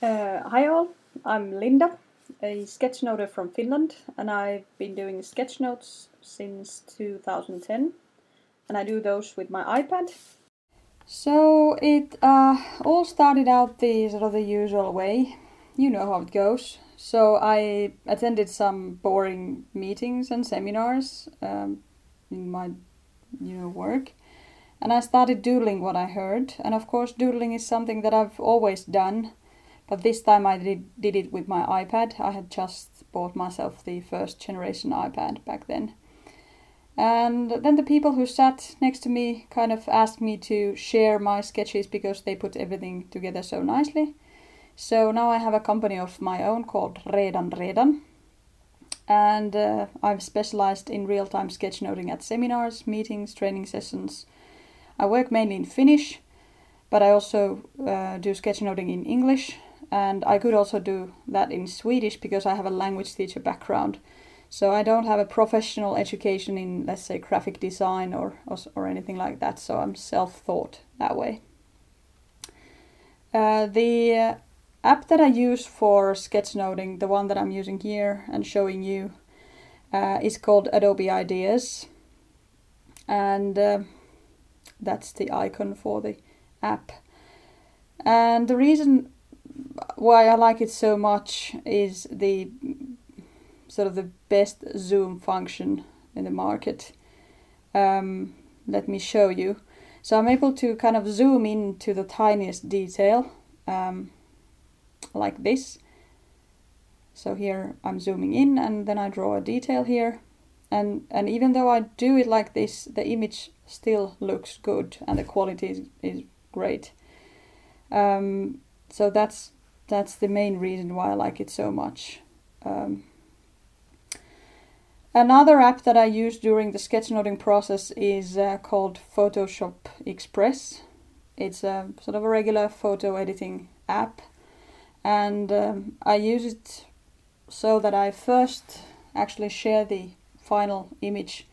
Hi all, I'm Linda, a sketchnoter from Finland, and I've been doing sketchnotes since 2010, and I do those with my iPad. So it all started out the sort of the usual way. You know how it goes. So I attended some boring meetings and seminars in my work, and I started doodling what I heard. And of course, doodling is something that I've always done. But this time I did it with my iPad. I had just bought myself the first generation iPad back then. And then the people who sat next to me kind of asked me to share my sketches because they put everything together so nicely. So now I have a company of my own called Redan. And I've specialized in real-time sketchnoting at seminars, meetings, training sessions. I work mainly in Finnish, but I also do sketchnoting in English. And I could also do that in Swedish because I have a language teacher background. So I don't have a professional education in, let's say, graphic design or anything like that. So I'm self-taught that way. The app that I use for sketchnoting, the one that I'm using here and showing you, is called Adobe Ideas. And that's the icon for the app. And the reason why I like it so much is the sort of the best zoom function in the market. Let me show you. So I'm able to kind of zoom into the tiniest detail, like this. So here I'm zooming in and then I draw a detail here. And even though I do it like this, the image still looks good and the quality is great. So that's the main reason why I like it so much. Another app that I use during the sketchnoting process is called Photoshop Express. It's a sort of a regular photo editing app, and I use it so that I first actually share the final image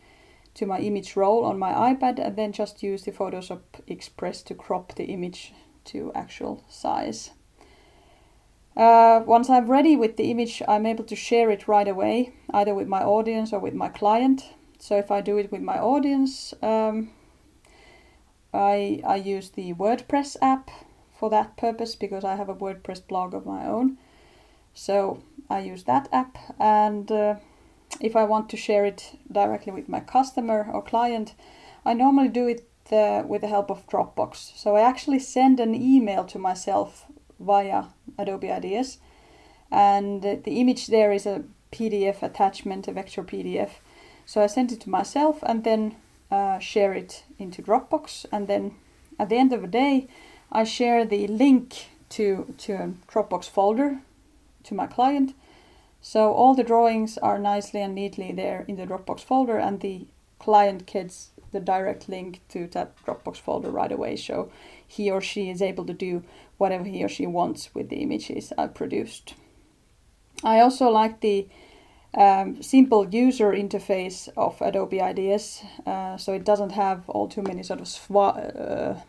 to my image roll on my iPad and then just use the Photoshop Express to crop the image to actual size. Once I'm ready with the image, I'm able to share it right away, either with my audience or with my client. So if I do it with my audience, I use the WordPress app for that purpose because I have a WordPress blog of my own. So I use that app, and if I want to share it directly with my customer or client, I normally do it with the help of Dropbox. So I actually send an email to myself via Adobe Ideas, and the image there is a PDF attachment, a vector PDF. So I send it to myself and then share it into Dropbox, and then at the end of the day I share the link to a Dropbox folder to my client. So all the drawings are nicely and neatly there in the Dropbox folder, and the client gets the direct link to that Dropbox folder right away, so he or she is able to do whatever he or she wants with the images I produced. I also like the simple user interface of Adobe Ideas, so it doesn't have all too many sort of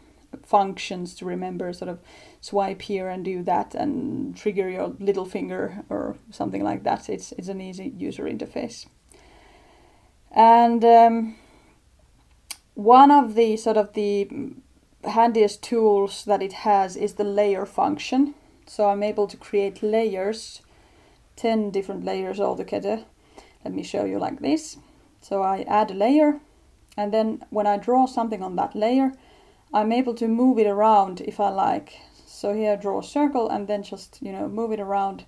functions to remember, sort of swipe here and do that and trigger your little finger or something like that. It's an easy user interface. And one of the sort of the handiest tools that it has is the layer function. So I'm able to create layers, 10 different layers altogether. Let me show you like this. So I add a layer, and then when I draw something on that layer, I'm able to move it around if I like. So here I draw a circle and then just, move it around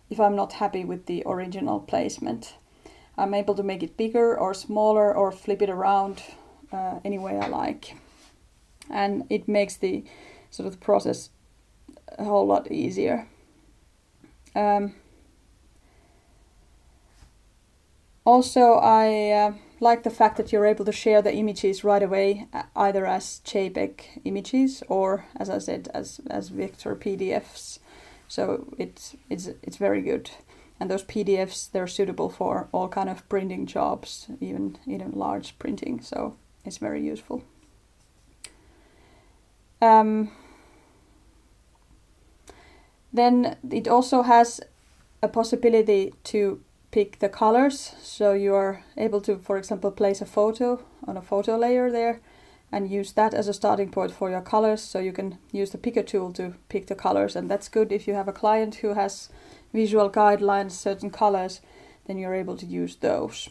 if I'm not happy with the original placement. I'm able to make it bigger or smaller or flip it around any way I like. And it makes the sort of the process a whole lot easier. Also, I like the fact that you're able to share the images right away, either as JPEG images or, as I said, as vector PDFs. So it's very good. And those PDFs, they're suitable for all kind of printing jobs, even large printing. So it's very useful. Then it also has a possibility to pick the colors, so you are able to, for example, place a photo on a photo layer there and use that as a starting point for your colors, so you can use the picker tool to pick the colors, and that's good if you have a client who has visual guidelines, certain colors, then you're able to use those.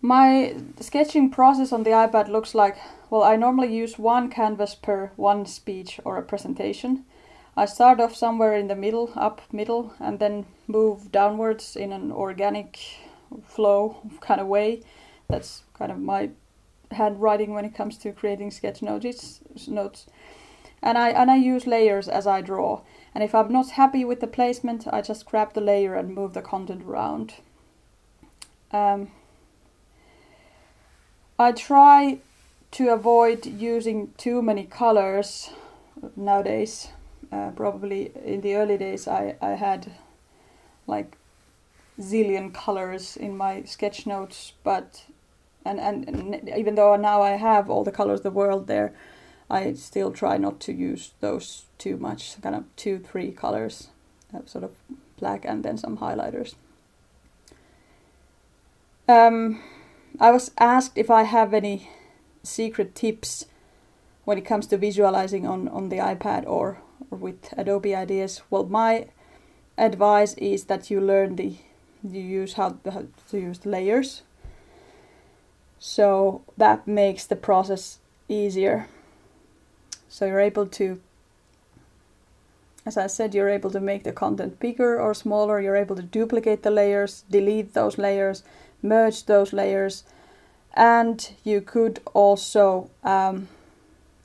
My sketching process on the iPad looks like, well, I normally use one canvas per one speech or a presentation. I start off somewhere in the middle, up middle, and then move downwards in an organic flow kind of way. That's kind of my handwriting when it comes to creating sketch notes. And I use layers as I draw. And if I'm not happy with the placement, I just grab the layer and move the content around. I try to avoid using too many colors nowadays. Probably in the early days I had like zillion colors in my sketch notes, but and even though now I have all the colors of the world there, I still try not to use those too much, kind of 2-3 colors, sort of black and then some highlighters. I was asked if I have any secret tips when it comes to visualizing on the iPad or with Adobe Ideas. Well, my advice is that you learn how to use the layers. So that makes the process easier. So you're able to, as I said, you're able to make the content bigger or smaller. You're able to duplicate the layers, delete those layers, merge those layers, and you could also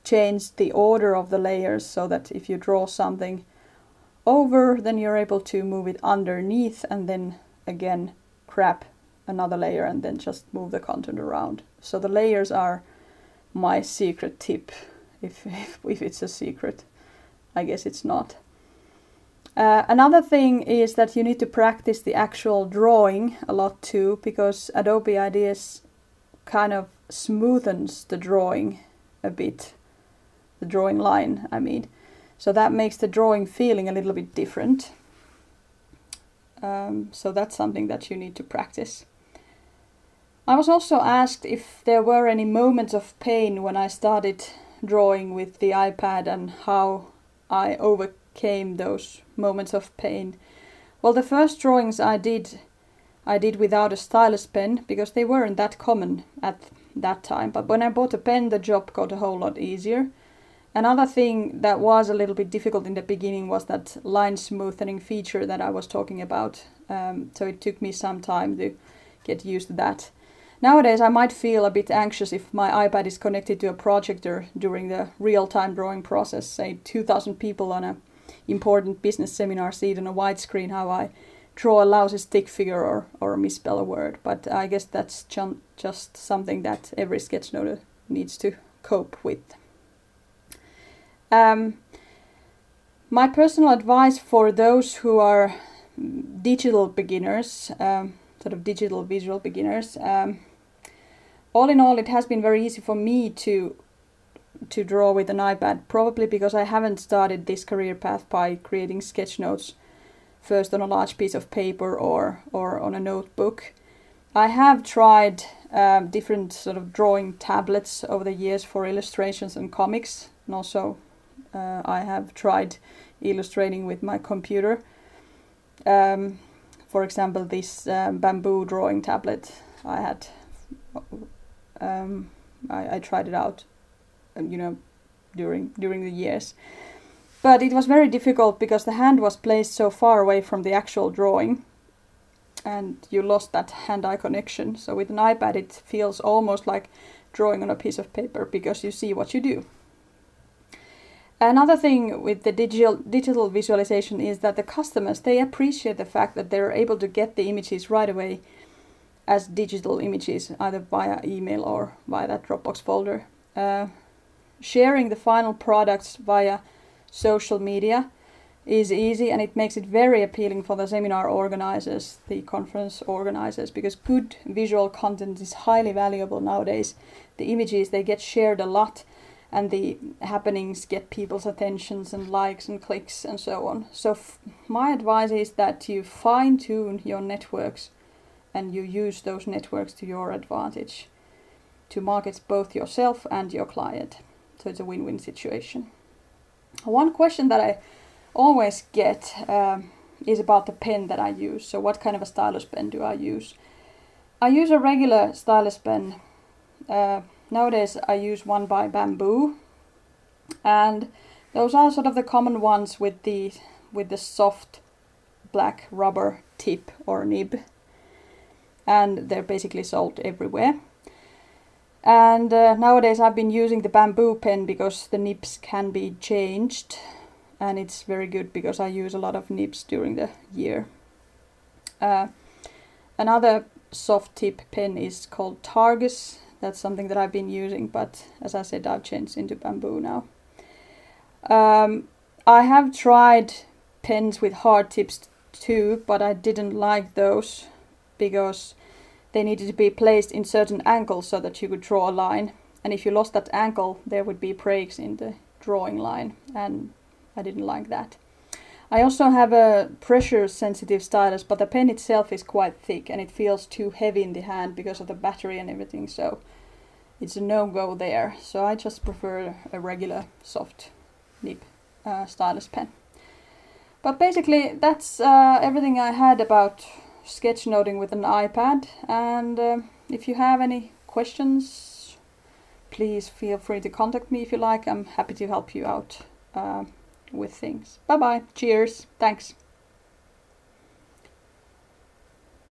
change the order of the layers so that if you draw something over, then you're able to move it underneath and then again grab another layer and then just move the content around. So the layers are my secret tip, if it's a secret. I guess it's not. Another thing is that you need to practice the actual drawing a lot too, because Adobe Ideas kind of smoothens the drawing a bit, the drawing line, I mean. So that makes the drawing feeling a little bit different. So that's something that you need to practice. I was also asked if there were any moments of pain when I started drawing with the iPad and how I overcame those moments of pain. Well, the first drawings I did without a stylus pen because they weren't that common at that time. But when I bought a pen, the job got a whole lot easier. Another thing that was a little bit difficult in the beginning was that line smoothening feature that I was talking about. So it took me some time to get used to that. Nowadays I might feel a bit anxious if my iPad is connected to a projector during the real-time drawing process. Say 2,000 people on an important business seminar see it on a widescreen how I draw a lousy stick figure or misspell a word. But I guess that's just something that every sketchnoter needs to cope with. My personal advice for those who are digital beginners, sort of digital visual beginners, all in all it has been very easy for me to draw with an iPad, probably because I haven't started this career path by creating sketch notes first on a large piece of paper or on a notebook. I have tried different sort of drawing tablets over the years for illustrations and comics, and also I have tried illustrating with my computer. For example, this bamboo drawing tablet I had, I tried it out, during the years. But it was very difficult because the hand was placed so far away from the actual drawing and you lost that hand-eye connection. So with an iPad it feels almost like drawing on a piece of paper because you see what you do. Another thing with the digital visualization is that the customers, they appreciate the fact that they're able to get the images right away as digital images, either via email or via that Dropbox folder. Sharing the final products via social media is easy, and it makes it very appealing for the seminar organizers, the conference organizers, because good visual content is highly valuable nowadays. The images, they get shared a lot, and the happenings get people's attentions and likes and clicks and so on. So my advice is that you fine-tune your networks and you use those networks to your advantage to market both yourself and your client. So it's a win-win situation. One question that I always get is about the pen that I use. So what kind of a stylus pen do I use? I use a regular stylus pen. Nowadays I use one by Bamboo, and those are sort of the common ones with the soft black rubber tip or nib, and they're basically sold everywhere. And nowadays I've been using the Bamboo pen because the nibs can be changed, and it's very good because I use a lot of nibs during the year. Another soft tip pen is called Targus. That's something that I've been using, but as I said, I've changed into Bamboo now. I have tried pens with hard tips too, but I didn't like those because they needed to be placed in certain angles so that you could draw a line. And if you lost that angle, there would be breaks in the drawing line, and I didn't like that. I also have a pressure sensitive stylus, but the pen itself is quite thick and it feels too heavy in the hand because of the battery and everything, so it's a no-go there. So I just prefer a regular soft nib stylus pen. But basically that's everything I had about sketchnoting with an iPad, and if you have any questions, please feel free to contact me if you like. I'm happy to help you out with things. Bye bye, cheers, thanks.